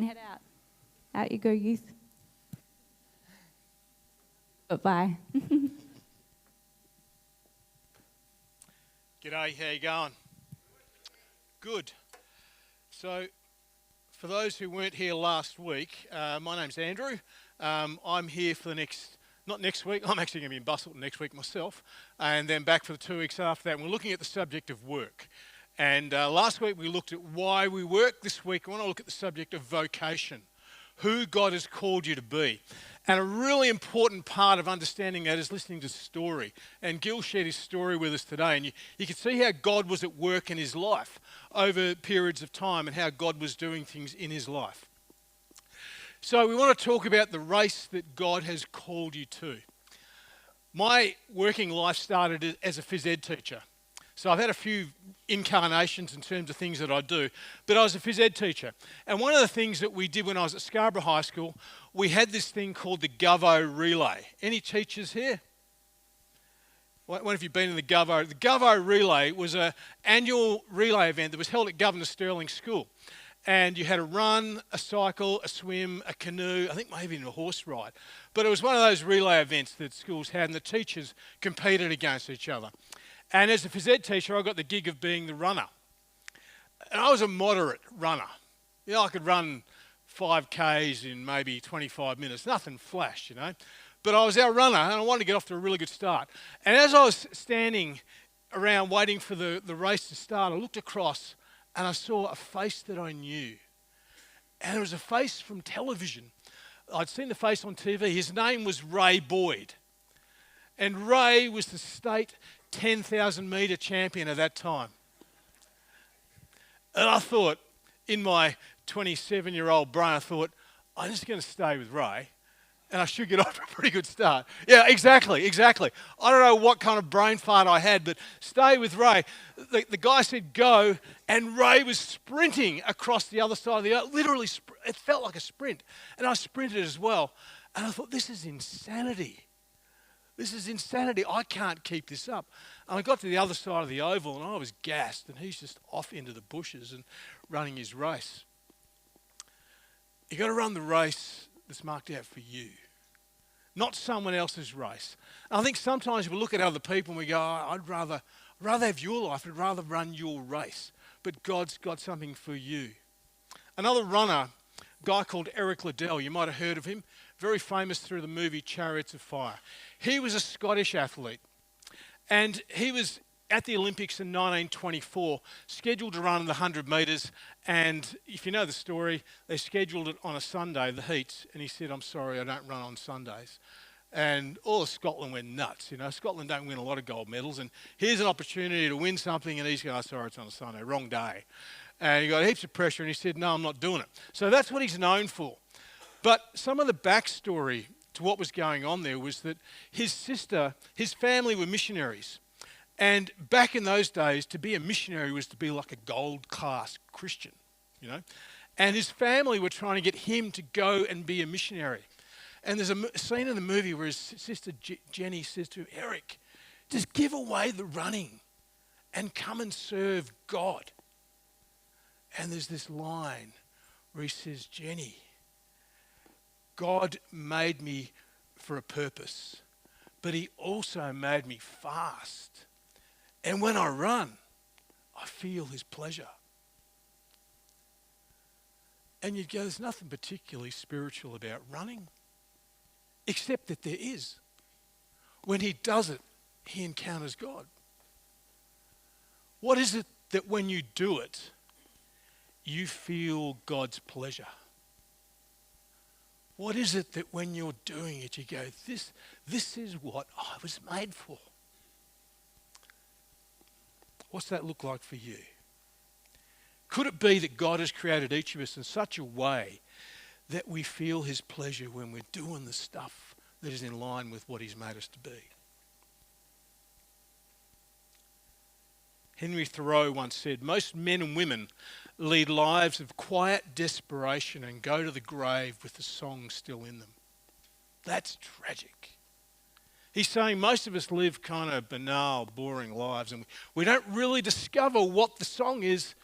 and head out. Out you go, youth. Bye. G'day, how you going? Good. So, for those who weren't here last week, my name's Andrew. I'm here for not next week, I'm actually going to be in Busselton next week myself, and then back for the 2 weeks after that. And we're looking at the subject of work. And last week we looked at why we work. This week I want to look at the subject of vocation, who God has called you to be. And a really important part of understanding that is listening to story. And Gil shared his story with us today. And you can see how God was at work in his life over periods of time and how God was doing things in his life. So we want to talk about the race that God has called you to. My working life started as a phys ed teacher. So I've had a few incarnations in terms of things that I do, but I was a phys ed teacher. And one of the things that we did when I was at Scarborough High School, we had this thing called the Govo Relay. Any teachers here? When have you been in the Govo? The Govo Relay was an annual relay event that was held at Governor Stirling School. And you had a run, a cycle, a swim, a canoe, I think maybe even a horse ride. But it was one of those relay events that schools had, and the teachers competed against each other. And as a phys ed teacher, I got the gig of being the runner. And I was a moderate runner. You know, I could run 5Ks in maybe 25 minutes, nothing flash, you know. But I was our runner, and I wanted to get off to a really good start. And as I was standing around waiting for the race to start, I looked across and I saw a face that I knew. And it was a face from television. I'd seen the face on TV. His name was Ray Boyd. And Ray was the state 10,000 metre champion at that time. And I thought, in my 27-year-old brain, I thought, I'm just going to stay with Ray and I should get off to a pretty good start. Yeah, exactly. I don't know what kind of brain fart I had, but stay with Ray. The guy said go, and Ray was sprinting across the other side of the earth. Literally, it felt like a sprint. And I sprinted as well. And I thought, this is insanity. I can't keep this up. And I got to the other side of the oval and I was gassed, and he's just off into the bushes and running his race. You've got to run the race that's marked out for you, not someone else's race. And I think sometimes we look at other people and we go, I'd rather have your life, I'd rather run your race. But God's got something for you. Another runner, a guy called Eric Liddell, you might have heard of him, very famous through the movie Chariots of Fire. He was a Scottish athlete, and he was at the Olympics in 1924, scheduled to run the 100 metres, and if you know the story, they scheduled it on a Sunday, the heats, and he said, I'm sorry, I don't run on Sundays. And all of Scotland went nuts. You know, Scotland don't win a lot of gold medals, and here's an opportunity to win something, and he's going, oh, sorry, it's on a Sunday, wrong day. And he got heaps of pressure, and he said, no, I'm not doing it. So that's what he's known for. But some of the backstory to what was going on there was that his sister, his family were missionaries. And back in those days, to be a missionary was to be like a gold-class Christian, you know. And his family were trying to get him to go and be a missionary. And there's a scene in the movie where his sister Jenny says to him, Eric, just give away the running and come and serve God. And there's this line where he says, Jenny, God made me for a purpose, but he also made me fast. And when I run, I feel his pleasure. And you'd go, there's nothing particularly spiritual about running, except that there is. When he does it, he encounters God. What is it that when you do it, you feel God's pleasure? What is it that when you're doing it, you go, this is what I was made for? What's that look like for you? Could it be that God has created each of us in such a way that we feel his pleasure when we're doing the stuff that is in line with what he's made us to be? Henry Thoreau once said, most men and women lead lives of quiet desperation and go to the grave with the song still in them. That's tragic. He's saying most of us live kind of banal, boring lives, and we don't really discover what the song is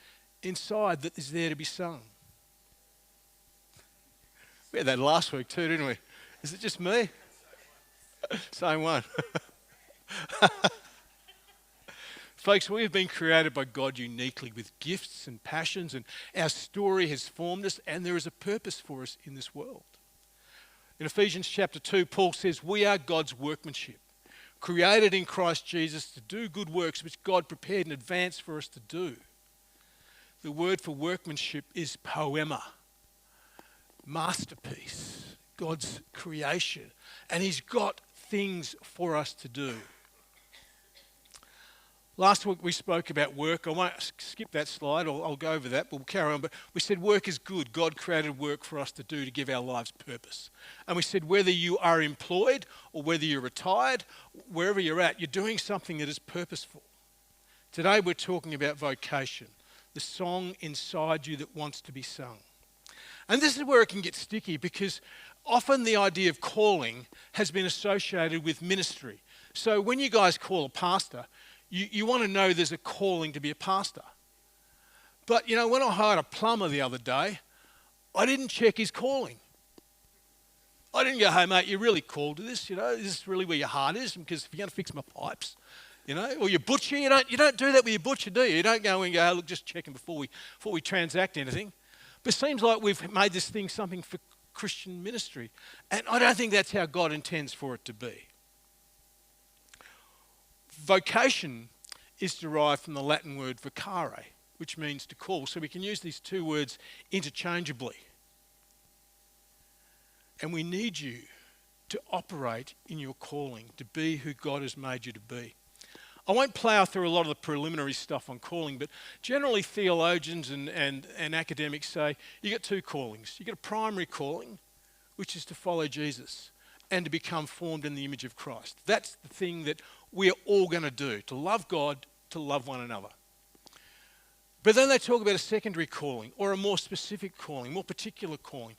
inside that is there to be sung. We had that last week too, didn't we? Is it just me? Same one. Folks, we have been created by God uniquely with gifts and passions, and our story has formed us, and there is a purpose for us in this world. In Ephesians chapter 2, Paul says, we are God's workmanship, created in Christ Jesus to do good works which God prepared in advance for us to do. The word for workmanship is poema, masterpiece, God's creation, and He's got things for us to do. Last week we spoke about work. I won't skip that slide, I'll go over that, but we'll carry on. But we said work is good. God created work for us to do to give our lives purpose. And we said whether you are employed or whether you're retired, wherever you're at, you're doing something that is purposeful. Today we're talking about vocation, the song inside you that wants to be sung. And this is where it can get sticky because often the idea of calling has been associated with ministry. So when you guys call a pastor, you want to know there's a calling to be a pastor. But, you know, when I hired a plumber the other day, I didn't check his calling. I didn't go, hey, mate, you're really called to this, you know, is this really where your heart is? Because if you're going to fix my pipes, you know, or your butcher, you don't do that with your butcher, do you? You don't go and go, hey, look, just checking before we transact anything. But it seems like we've made this thing something for Christian ministry. And I don't think that's how God intends for it to be. Vocation is derived from the Latin word vocare, which means to call. So we can use these two words interchangeably. And we need you to operate in your calling, to be who God has made you to be. I won't plough through a lot of the preliminary stuff on calling, but generally theologians and academics say you get two callings. You get a primary calling, which is to follow Jesus and to become formed in the image of Christ. That's the thing that we are all going to do, to love God, to love one another. But then they talk about a secondary calling or a more specific calling, more particular calling.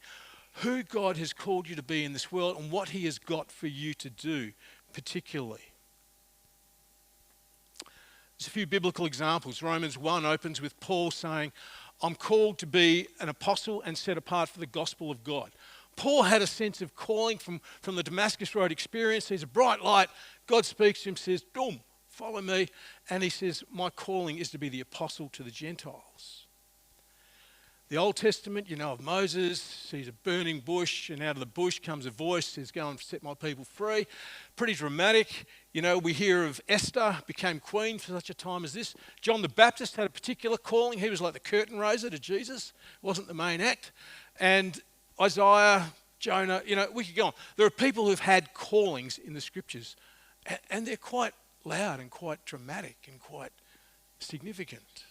Who God has called you to be in this world and what He has got for you to do particularly. There's a few biblical examples. Romans 1 opens with Paul saying, I'm called to be an apostle and set apart for the gospel of God. Paul had a sense of calling from the Damascus Road experience. He's a bright light. God speaks to him, says, boom, follow me. And he says, my calling is to be the apostle to the Gentiles. The Old Testament, you know of Moses, sees a burning bush, and out of the bush comes a voice, says, go and set my people free. Pretty dramatic. You know, we hear of Esther, became queen for such a time as this. John the Baptist had a particular calling. He was like the curtain raiser to Jesus. Wasn't the main act. And Isaiah, Jonah, you know, we could go on. There are people who've had callings in the scriptures, and they're quite loud and quite dramatic and quite significant.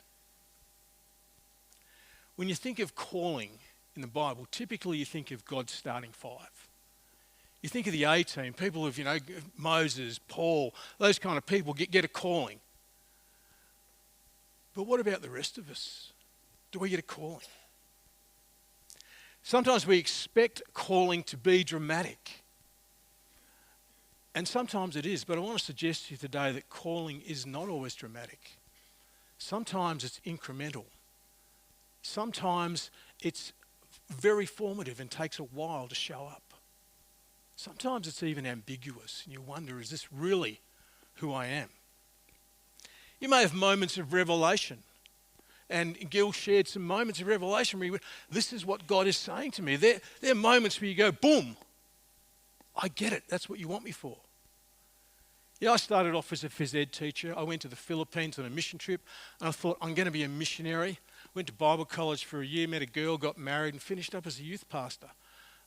When you think of calling in the Bible, typically you think of God's starting five. You think of the A-team, people of, you know, Moses, Paul, those kind of people get a calling. But what about the rest of us? Do we get a calling? Sometimes we expect calling to be dramatic. And sometimes it is, but I want to suggest to you today that calling is not always dramatic. Sometimes it's incremental. Sometimes it's very formative and takes a while to show up. Sometimes it's even ambiguous and you wonder, is this really who I am? You may have moments of revelation. And Gil shared some moments of revelation where you went, this is what God is saying to me. There are moments where you go, boom, I get it. That's what you want me for. Yeah, I started off as a phys ed teacher. I went to the Philippines on a mission trip and I thought, I'm going to be a missionary. Went to Bible college for a year, met a girl, got married and finished up as a youth pastor.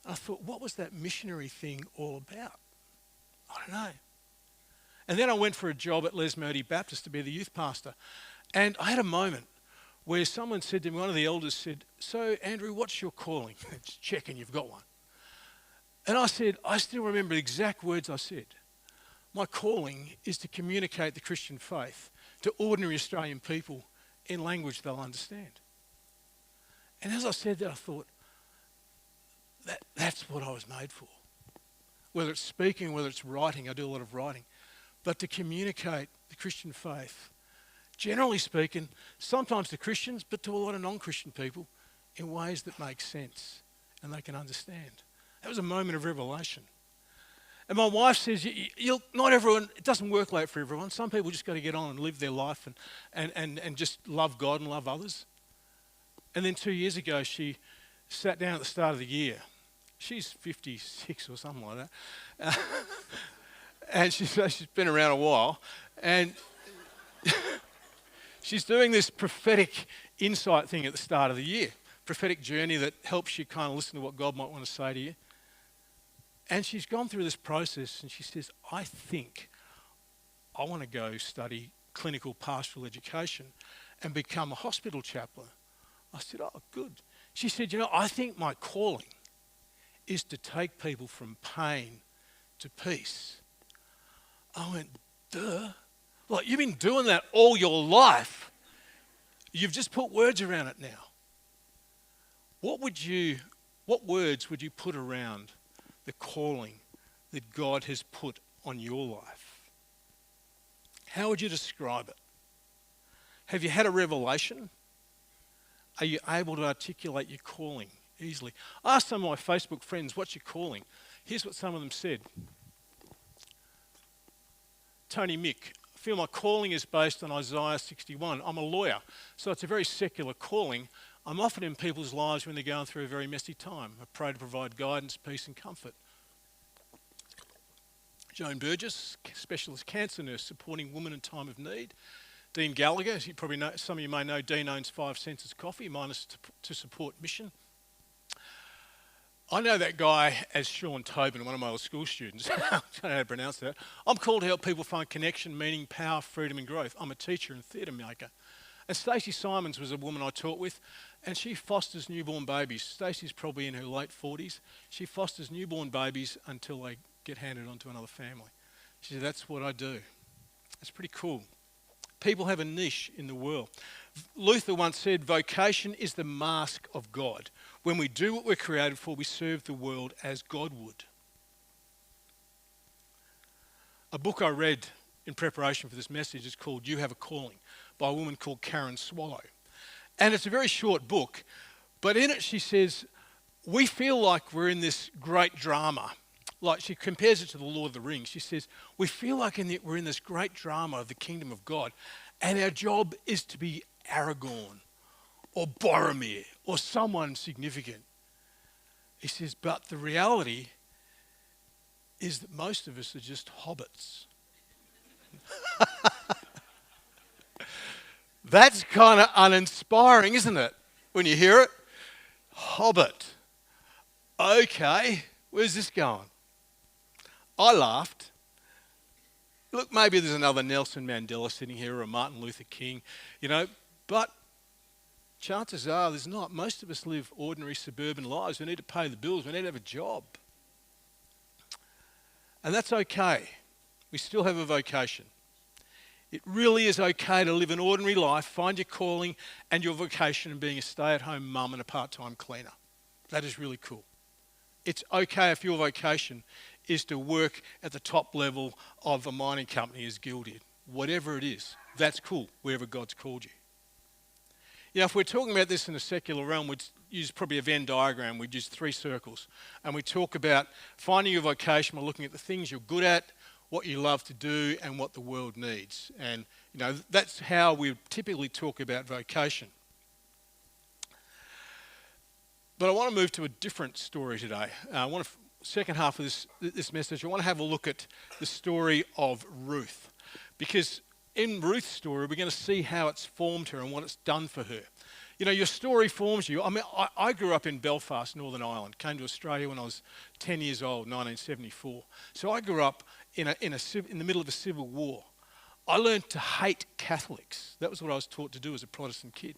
And I thought, what was that missionary thing all about? I don't know. And then I went for a job at Les Moody Baptist to be the youth pastor. And I had a moment where someone said to me, one of the elders said, so Andrew, what's your calling? Just checking you've got one. And I said, I still remember the exact words I said. My calling is to communicate the Christian faith to ordinary Australian people in language they'll understand. And as I said that, I thought, that's what I was made for. Whether it's speaking, whether it's writing, I do a lot of writing, but to communicate the Christian faith, generally speaking, sometimes to Christians, but to a lot of non-Christian people in ways that make sense and they can understand. That was a moment of revelation. And my wife says, not everyone, it doesn't work like for everyone. Some people just got to get on and live their life and just love God and love others. And then 2 years ago, she sat down at the start of the year. She's 56 or something like that. And she's been around a while. And she's doing this prophetic insight thing at the start of the year. Prophetic journey that helps you kind of listen to what God might want to say to you. And she's gone through this process and she says, I think I want to go study clinical pastoral education and become a hospital chaplain. I said, oh, good. She said, I think my calling is to take people from pain to peace. I went, duh. Like, you've been doing that all your life. You've just put words around it now. What words would you put around the calling that God has put on your life? How would you describe it? Have you had a revelation? Are you able to articulate your calling easily? I asked some of my Facebook friends, what's your calling? Here's what some of them said. Tony Mick, I feel my calling is based on Isaiah 61. I'm a lawyer, so it's a very secular calling. I'm often in people's lives when they're going through a very messy time. I pray to provide guidance, peace and comfort. Joan Burgess, specialist cancer nurse supporting women in time of need. Dean Gallagher, as you probably know, some of you may know, Dean owns 5 Senses Coffee, minus to support mission. I know that guy as Sean Tobin, one of my old school students. I don't know how to pronounce that. I'm called to help people find connection, meaning, power, freedom and growth. I'm a teacher and theatre maker. And Stacey Simons was a woman I taught with, and she fosters newborn babies. Stacey's probably in her late 40s. She fosters newborn babies until they get handed on to another family. She said, that's what I do. It's pretty cool. People have a niche in the world. Luther once said, vocation is the mask of God. When we do what we're created for, we serve the world as God would. A book I read in preparation for this message is called You Have a Calling by a woman called Karen Swallow. And it's a very short book, but in it she says, we feel like we're in this great drama. Like she compares it to the Lord of the Rings. She says, we feel like we're in this great drama of the kingdom of God, and our job is to be Aragorn or Boromir or someone significant. He says, but the reality is that most of us are just hobbits. That's kind of uninspiring, isn't it, when you hear it? Hobbit. Okay, where's this going? I laughed. Look, maybe there's another Nelson Mandela sitting here or a Martin Luther King, but chances are there's not. Most of us live ordinary suburban lives. We need to pay the bills. We need to have a job. And that's okay. We still have a vocation. It really is okay to live an ordinary life, find your calling and your vocation in being a stay-at-home mum and a part-time cleaner. That is really cool. It's okay if your vocation is to work at the top level of a mining company as Gil did. Whatever it is, that's cool, wherever God's called you. If we're talking about this in a secular realm, we'd use probably a Venn diagram. We'd use 3 circles. And we talk about finding your vocation by looking at the things you're good at, what you love to do, and what the world needs. And, that's how we typically talk about vocation. But I want to move to a different story today. Second half of this message, I want to have a look at the story of Ruth. Because in Ruth's story, we're going to see how it's formed her and what it's done for her. Your story forms you. I grew up in Belfast, Northern Ireland. Came to Australia when I was 10 years old, 1974. So I grew up in the middle of a civil war. I learned to hate Catholics. That was what I was taught to do as a Protestant kid.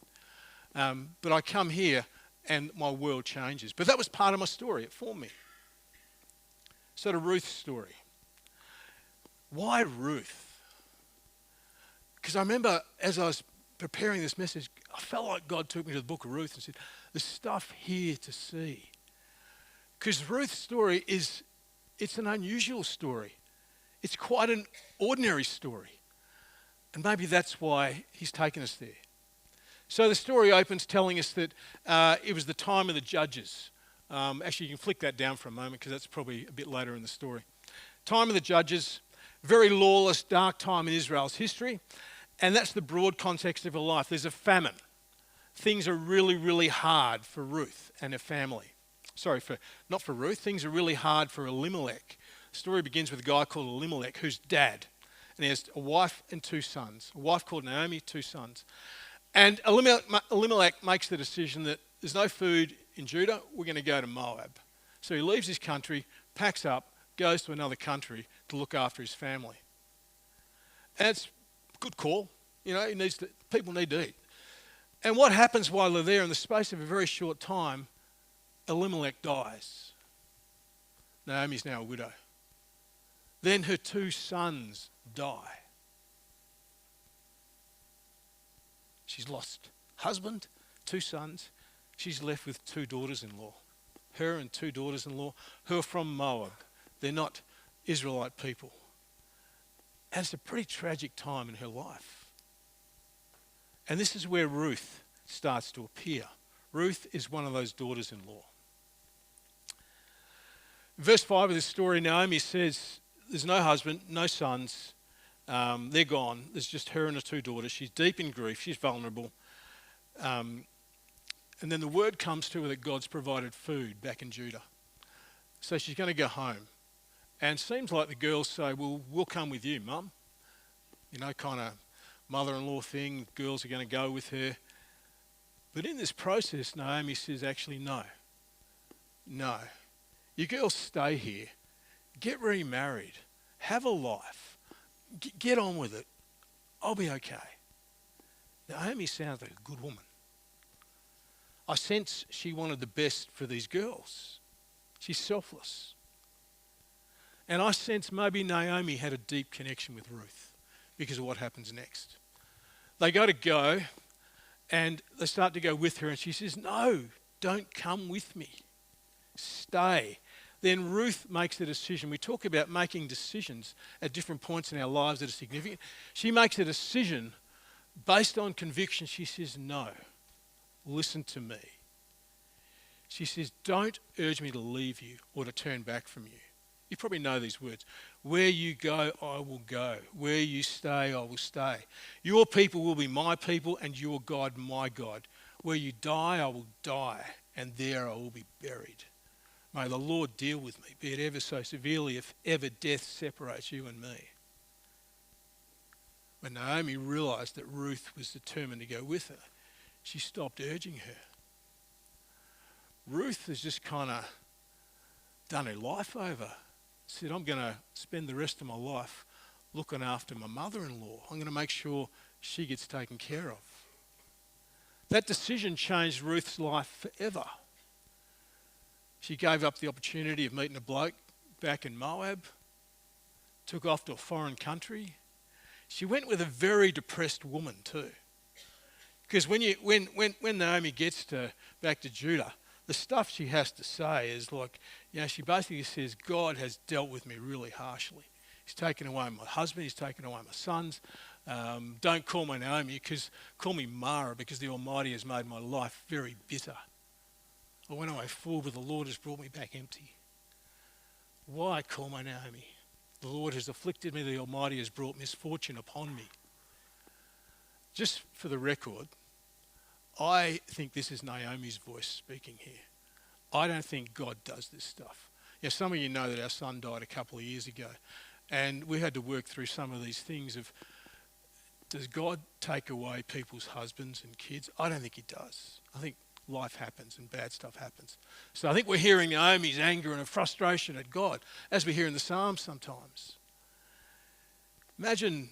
But I come here and my world changes. But that was part of my story. It formed me. So to Ruth's story. Why Ruth? Because I remember as I was preparing this message, I felt like God took me to the book of Ruth and said, there's stuff here to see. Because Ruth's story it's an unusual story. It's quite an ordinary story. And maybe that's why he's taken us there. So the story opens telling us that it was the time of the judges. Actually, you can flick that down for a moment because that's probably a bit later in the story. Time of the Judges, very lawless, dark time in Israel's history. And that's the broad context of her life. There's a famine. Things are really, really hard for Ruth and her family. Not for Ruth. Things are really hard for Elimelech. The story begins with a guy called Elimelech who's dad. And he has a wife and 2 sons. A wife called Naomi, 2 sons. And Elimelech makes the decision that there's no food in Judah, we're going to go to Moab. So he leaves his country, packs up, goes to another country to look after his family. And it's a good call. You know, people need to eat. And what happens while they're there, in the space of a very short time, Elimelech dies. Naomi's now a widow. Then her 2 sons die. She's lost husband, 2 sons. She's left with 2 daughters-in-law. Her and 2 daughters-in-law who are from Moab. They're not Israelite people. And it's a pretty tragic time in her life. And this is where Ruth starts to appear. Ruth is one of those daughters-in-law. Verse 5 of this story, Naomi says, there's no husband, no sons. They're gone. There's just her and her 2 daughters. She's deep in grief. She's vulnerable. And then the word comes to her that God's provided food back in Judah. So she's going to go home. And it seems like the girls say, well, we'll come with you, Mum. You know, kind of mother-in-law thing. Girls are going to go with her. But in this process, Naomi says, actually, no. No. You girls stay here. Get remarried. Have a life. Get on with it. I'll be okay. Naomi sounds like a good woman. I sense she wanted the best for these girls. She's selfless. And I sense maybe Naomi had a deep connection with Ruth because of what happens next. They go, and they start to go with her, and she says, no, don't come with me. Stay. Then Ruth makes a decision. We talk about making decisions at different points in our lives that are significant. She makes a decision based on conviction. She says, no, listen to me. She says, don't urge me to leave you or to turn back from you. You probably know these words. Where you go, I will go. Where you stay, I will stay. Your people will be my people and your God, my God. Where you die, I will die, and there I will be buried. May the Lord deal with me, be it ever so severely, if ever death separates you and me. When Naomi realised that Ruth was determined to go with her, she stopped urging her. Ruth has just kind of done her life over. Said, I'm going to spend the rest of my life looking after my mother-in-law. I'm going to make sure she gets taken care of. That decision changed Ruth's life forever. She gave up the opportunity of meeting a bloke back in Moab, took off to a foreign country. She went with a very depressed woman too. Because when Naomi gets back to Judah, the stuff she has to say is like, she basically says, God has dealt with me really harshly. He's taken away my husband, he's taken away my sons. Don't call me Naomi, call me Mara, because the Almighty has made my life very bitter. I went away full, but the Lord has brought me back empty. Why call me Naomi? The Lord has afflicted me, the Almighty has brought misfortune upon me. Just for the record, I think this is Naomi's voice speaking here. I don't think God does this stuff. Some of you know that our son died a couple of years ago, and we had to work through some of these things of, does God take away people's husbands and kids? I don't think he does. I think life happens and bad stuff happens. So I think we're hearing Naomi's anger and her frustration at God, as we hear in the Psalms sometimes. Imagine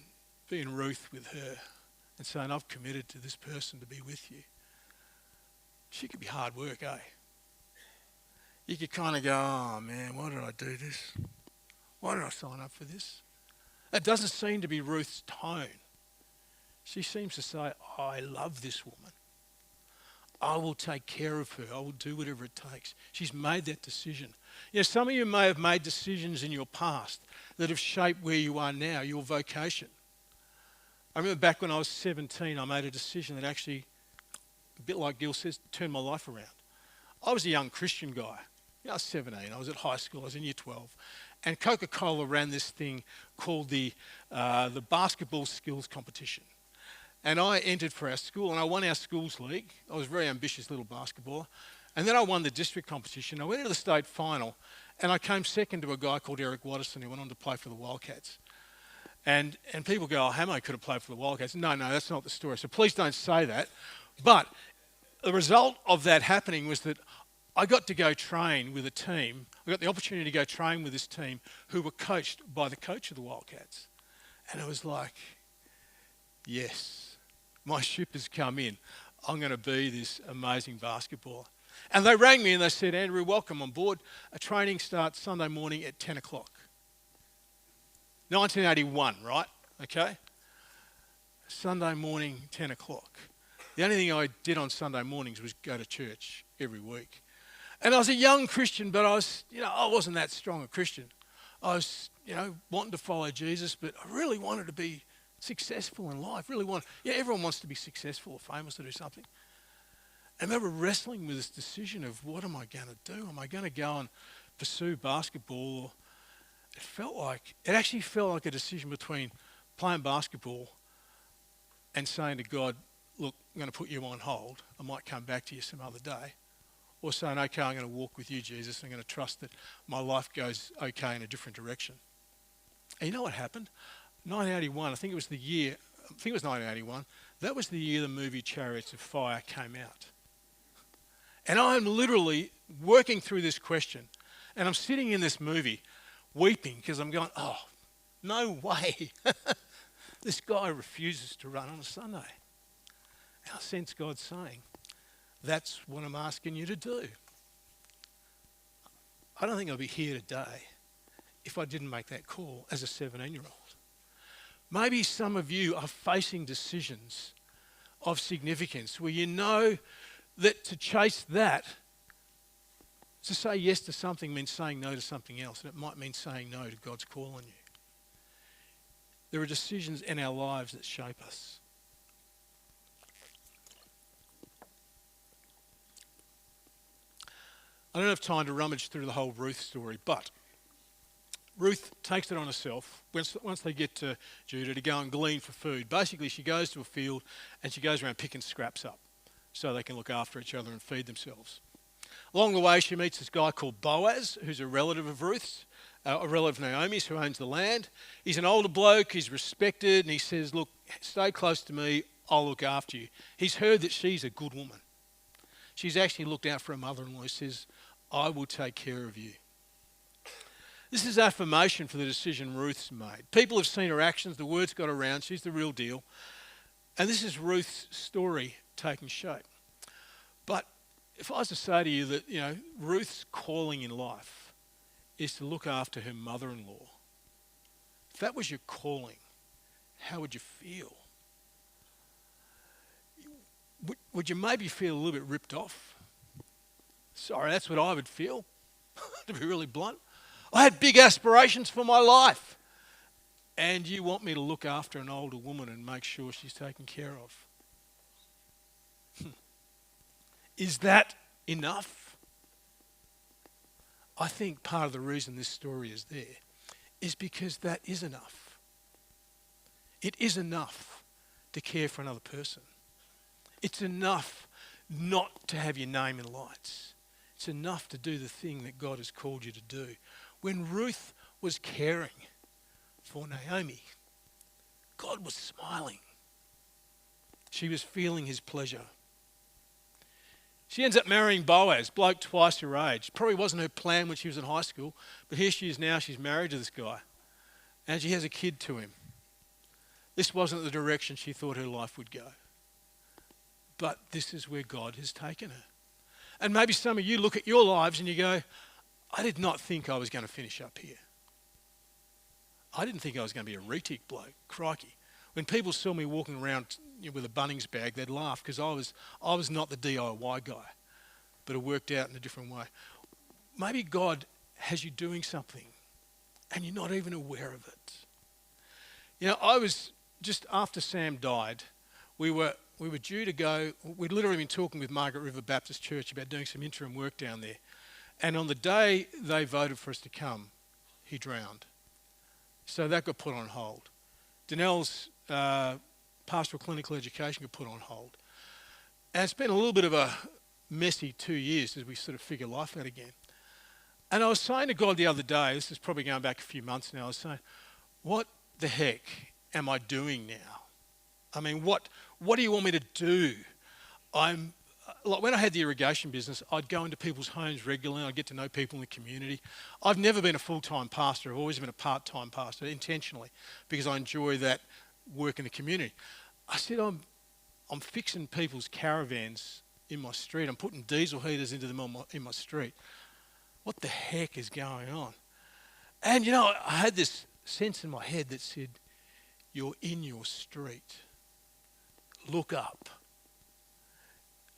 being Ruth with her and saying, I've committed to this person to be with you. She could be hard work, eh? You could kind of go, oh man, why did I do this? Why did I sign up for this? That doesn't seem to be Ruth's tone. She seems to say, I love this woman. I will take care of her. I will do whatever it takes. She's made that decision. Some of you may have made decisions in your past that have shaped where you are now, your vocation. I remember back when I was 17, I made a decision that actually, a bit like Gil says, turned my life around. I was a young Christian guy. I was 17. I was at high school. I was in year 12. And Coca-Cola ran this thing called the basketball skills competition. And I entered for our school, and I won our schools league. I was a very ambitious little basketballer. And then I won the district competition. I went into the state final, and I came second to a guy called Eric Watterson, who went on to play for the Wildcats. And people go, oh, Hamo could have played for the Wildcats. No, that's not the story. So please don't say that. But the result of that happening was that I got to go train with a team. I got the opportunity to go train with this team who were coached by the coach of the Wildcats. And it was like, yes, my ship has come in. I'm going to be this amazing basketballer. And they rang me and they said, Andrew, welcome on board. A training starts Sunday morning at 10 o'clock. 1981, right? Okay? Sunday morning, 10 o'clock. The only thing I did on Sunday mornings was go to church every week. And I was a young Christian, but I wasn't that strong a Christian. I was, wanting to follow Jesus, but I really wanted to be successful in life. Everyone wants to be successful or famous to do something. I remember wrestling with this decision of what am I going to do? Am I going to go and pursue basketball? Or it actually felt like a decision between playing basketball and saying to God, look, I'm going to put you on hold. I might come back to you some other day. Or saying, okay, I'm going to walk with you, Jesus. I'm going to trust that my life goes okay in a different direction. And you know what happened? 1981, I think it was 1981. That was the year the movie Chariots of Fire came out. And I'm literally working through this question. And I'm sitting in this movie weeping because I'm going, oh, no way. This guy refuses to run on a Sunday. And I sense God saying, that's what I'm asking you to do. I don't think I'd be here today if I didn't make that call as a 17-year-old. Maybe some of you are facing decisions of significance where you know that to chase that, to say yes to something means saying no to something else, and it might mean saying no to God's call on you. There are decisions in our lives that shape us. I don't have time to rummage through the whole Ruth story, but Ruth takes it on herself once they get to Judah to go and glean for food. Basically, she goes to a field and she goes around picking scraps up so they can look after each other and feed themselves. Along the way, she meets this guy called Boaz, who's a relative of Ruth's, a relative of Naomi's, who owns the land. He's an older bloke, he's respected, and he says, look, stay close to me, I'll look after you. He's heard that she's a good woman. She's actually looked out for her mother-in-law. She says, I will take care of you. This is affirmation for the decision Ruth's made. People have seen her actions, the word's got around, she's the real deal. And this is Ruth's story taking shape. But if I was to say to you that, Ruth's calling in life is to look after her mother-in-law, if that was your calling, how would you feel? Would you maybe feel a little bit ripped off? Sorry, that's what I would feel, to be really blunt. I had big aspirations for my life. And you want me to look after an older woman and make sure she's taken care of. Is that enough? I think part of the reason this story is there is because that is enough. It is enough to care for another person. It's enough not to have your name in lights. It's enough to do the thing that God has called you to do. When Ruth was caring for Naomi, God was smiling. She was feeling his pleasure. She ends up marrying Boaz, bloke twice her age. Probably wasn't her plan when she was in high school, but here she is now, she's married to this guy. And she has a kid to him. This wasn't the direction she thought her life would go. But this is where God has taken her. And maybe some of you look at your lives and you go, I did not think I was going to finish up here. I didn't think I was going to be a retic bloke. Crikey. When people saw me walking around with a Bunnings bag, they'd laugh because I was not the DIY guy. But it worked out in a different way. Maybe God has you doing something and you're not even aware of it. I was, just after Sam died, we were due to go, we'd literally been talking with Margaret River Baptist Church about doing some interim work down there. And on the day they voted for us to come, he drowned. So that got put on hold. Danelle's pastoral clinical education got put on hold. And it's been a little bit of a messy 2 years as we sort of figure life out again. And I was saying to God the other day, this is probably going back a few months now, I was saying, what the heck am I doing now? I mean, what do you want me to do? Like when I had the irrigation business, I'd go into people's homes regularly. I'd get to know people in the community. I've never been a full-time pastor. I've always been a part-time pastor, intentionally, because I enjoy that work in the community. I said, I'm fixing people's caravans in my street. I'm putting diesel heaters into them in my street. What the heck is going on? And, I had this sense in my head that said, you're in your street. Look up.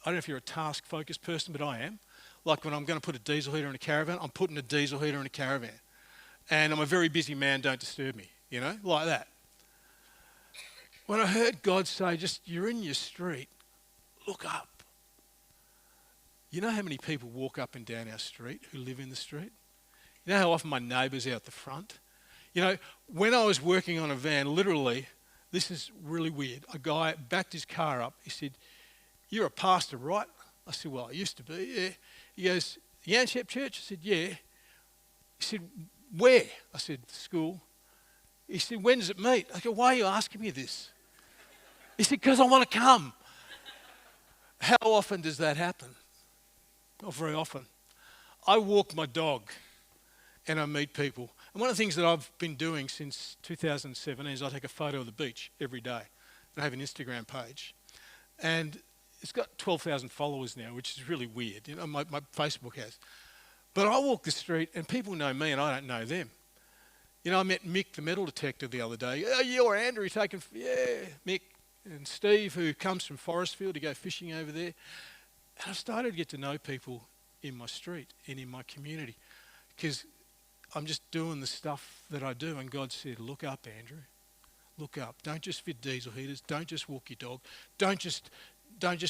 I don't know if you're a task-focused person, but I am. Like when I'm going to put a diesel heater in a caravan, I'm putting a diesel heater in a caravan. And I'm a very busy man, don't disturb me, like that. When I heard God say, you're in your street, look up. You know how many people walk up and down our street who live in the street? You know how often my neighbour's out the front? When I was working on a van, literally, this is really weird. A guy backed his car up. He said, you're a pastor, right? I said, well, I used to be, yeah. He goes, Yanshep Church? I said, yeah. He said, where? I said, school. He said, when does it meet? I go, why are you asking me this? He said, because I want to come. How often does that happen? Not very often. I walk my dog and I meet people. And one of the things that I've been doing since 2017 is I take a photo of the beach every day. And I have an Instagram page. And it's got 12,000 followers now, which is really weird. My Facebook has. But I walk the street and people know me and I don't know them. I met Mick, the metal detector, the other day. Oh, you're Andrew taking... Yeah, Mick. And Steve, who comes from Forestfield to go fishing over there. And I started to get to know people in my street and in my community because I'm just doing the stuff that I do. And God said, look up, Andrew. Look up. Don't just fit diesel heaters. Don't just walk your dog. Don't just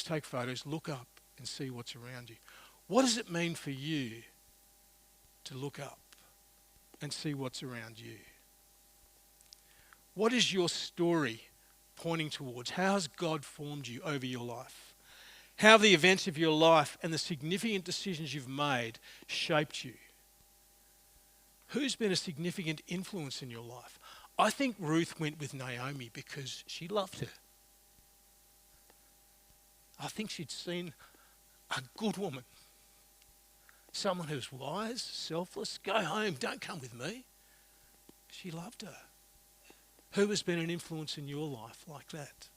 take photos. Look up and see what's around you. What does it mean for you to look up and see what's around you? What is your story pointing towards? How has God formed you over your life? How have the events of your life and the significant decisions you've made shaped you? Who's been a significant influence in your life? I think Ruth went with Naomi because she loved her. I think she'd seen a good woman. Someone who's wise, selfless. Go home, don't come with me. She loved her. Who has been an influence in your life like that?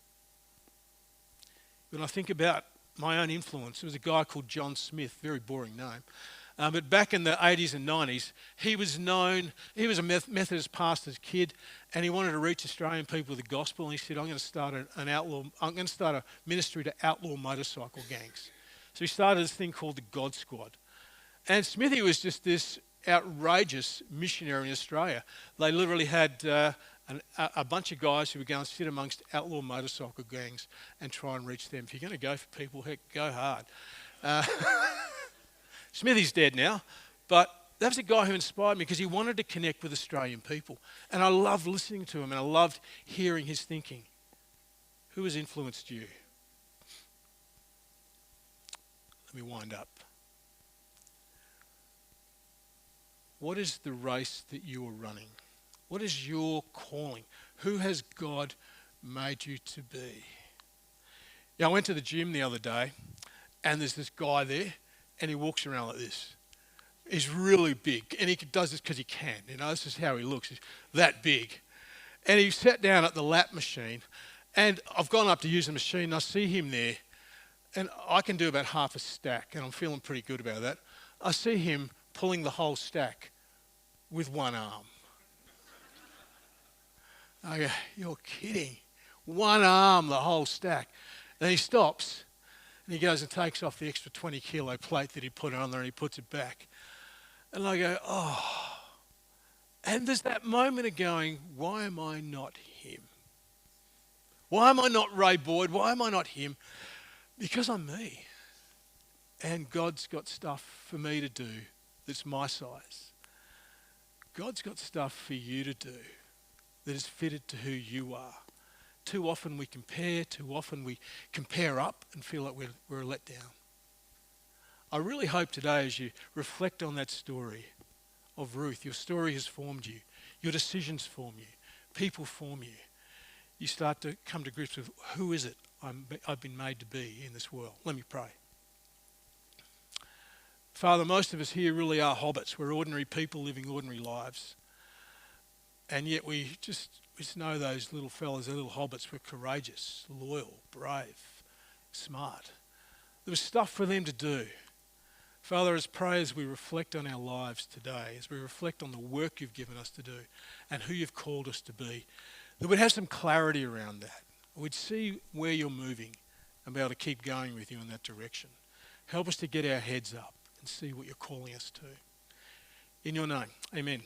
When I think about my own influence, there was a guy called John Smith, very boring name. But back in the 80s and 90s, he was a Methodist pastor's kid, and he wanted to reach Australian people with the gospel, and he said, I'm going to start a ministry to outlaw motorcycle gangs. So he started this thing called the God Squad. And Smithy was just this outrageous missionary in Australia. They literally had a bunch of guys who were going to sit amongst outlaw motorcycle gangs and try and reach them. If you're going to go for people, heck, go hard. Smithy's dead now, but that was a guy who inspired me because he wanted to connect with Australian people. And I loved listening to him and I loved hearing his thinking. Who has influenced you? Let me wind up. What is the race that you are running? What is your calling? Who has God made you to be? Yeah, I went to the gym the other day and there's this guy there and he walks around like this. He's really big and he does this because he can. This is how he looks. He's that big. And he sat down at the lap machine and I've gone up to use the machine and I see him there and I can do about half a stack and I'm feeling pretty good about that. I see him pulling the whole stack with one arm. I go, you're kidding. One arm, the whole stack. Then he stops and he goes and takes off the extra 20 kilo plate that he put on there and he puts it back. And I go, oh. And there's that moment of going, why am I not him? Why am I not Ray Boyd? Why am I not him? Because I'm me. And God's got stuff for me to do that's my size. God's got stuff for you to do that is fitted to who you are. Too often we compare up and feel like we're let down. I really hope today as you reflect on that story of Ruth, your story has formed you, your decisions form you, people form you. You start to come to grips with who is it I've been made to be in this world. Let me pray. Father, most of us here really are hobbits. We're ordinary people living ordinary lives. And yet we just know those little fellas, the little hobbits were courageous, loyal, brave, smart. There was stuff for them to do. Father, as pray as we reflect on our lives today, as we reflect on the work you've given us to do and who you've called us to be, that we'd have some clarity around that. We'd see where you're moving and be able to keep going with you in that direction. Help us to get our heads up and see what you're calling us to. In your name, amen.